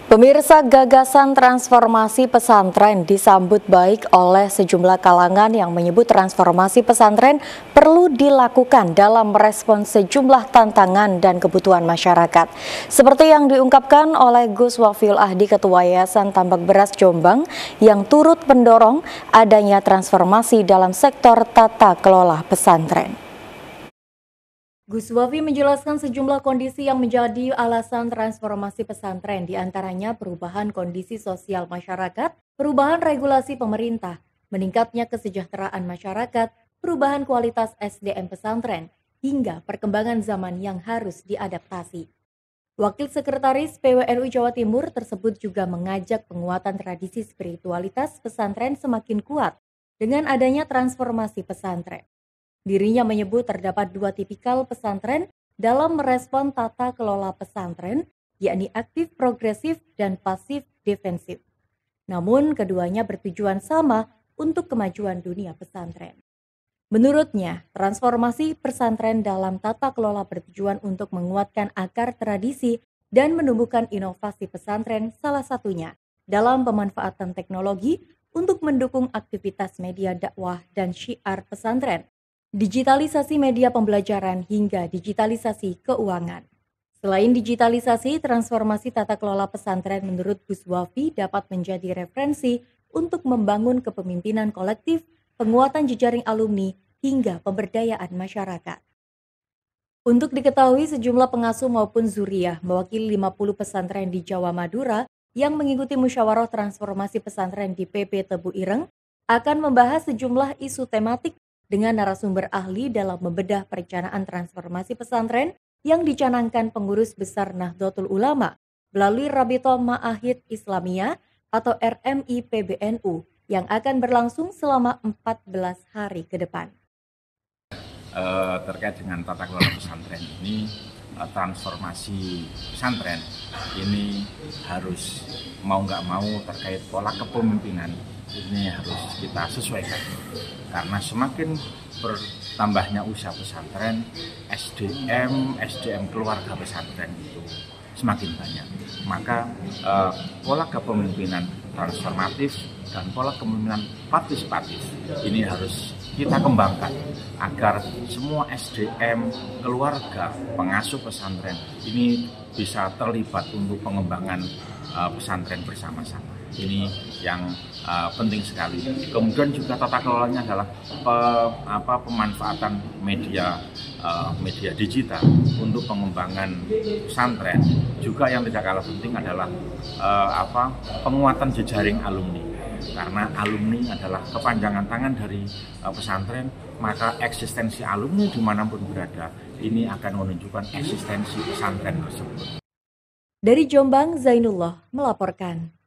Pemirsa, gagasan transformasi pesantren disambut baik oleh sejumlah kalangan yang menyebut transformasi pesantren perlu dilakukan dalam merespons sejumlah tantangan dan kebutuhan masyarakat. Seperti yang diungkapkan oleh Gus Wafiul Ahdi, Ketua Yayasan Tambak Beras Jombang, yang turut mendorong adanya transformasi dalam sektor tata kelola pesantren. Gus Wafi menjelaskan sejumlah kondisi yang menjadi alasan transformasi pesantren, diantaranya perubahan kondisi sosial masyarakat, perubahan regulasi pemerintah, meningkatnya kesejahteraan masyarakat, perubahan kualitas SDM pesantren, hingga perkembangan zaman yang harus diadaptasi. Wakil Sekretaris PWNU Jawa Timur tersebut juga mengajak penguatan tradisi spiritualitas pesantren semakin kuat dengan adanya transformasi pesantren. Dirinya menyebut terdapat dua tipikal pesantren dalam merespon tata kelola pesantren, yakni aktif progresif dan pasif defensif. Namun keduanya bertujuan sama untuk kemajuan dunia pesantren. Menurutnya, transformasi pesantren dalam tata kelola bertujuan untuk menguatkan akar tradisi dan menumbuhkan inovasi pesantren, salah satunya dalam pemanfaatan teknologi untuk mendukung aktivitas media dakwah dan syiar pesantren, digitalisasi media pembelajaran hingga digitalisasi keuangan. Selain digitalisasi, transformasi tata kelola pesantren menurut Gus Wafi dapat menjadi referensi untuk membangun kepemimpinan kolektif, penguatan jejaring alumni, hingga pemberdayaan masyarakat. Untuk diketahui, sejumlah pengasuh maupun zuriyah mewakili 50 pesantren di Jawa Madura yang mengikuti musyawarah transformasi pesantren di PP Tebu Ireng akan membahas sejumlah isu tematik dengan narasumber ahli dalam membedah perencanaan transformasi pesantren yang dicanangkan pengurus besar Nahdlatul Ulama melalui Rabitoh Ma'ahid Islamiyah atau RMI PBNU yang akan berlangsung selama 14 hari ke depan. Terkait dengan tata kelola pesantren ini, transformasi pesantren ini harus mau nggak mau terkait pola kepemimpinan ini harus kita sesuaikan, karena semakin bertambahnya usia pesantren, SDM keluarga pesantren itu semakin banyak. Maka pola kepemimpinan transformatif dan pola kepemimpinan partisipatif ini harus kita kembangkan agar semua SDM keluarga pengasuh pesantren ini bisa terlibat untuk pengembangan pesantren bersama-sama. Ini yang penting sekali. Kemudian juga tata kelolanya adalah pemanfaatan media digital untuk pengembangan pesantren. Juga yang tidak kalah penting adalah penguatan jejaring alumni. Karena alumni adalah kepanjangan tangan dari pesantren, maka eksistensi alumni dimanapun berada ini akan menunjukkan eksistensi pesantren tersebut. Dari Jombang, Zainullah melaporkan.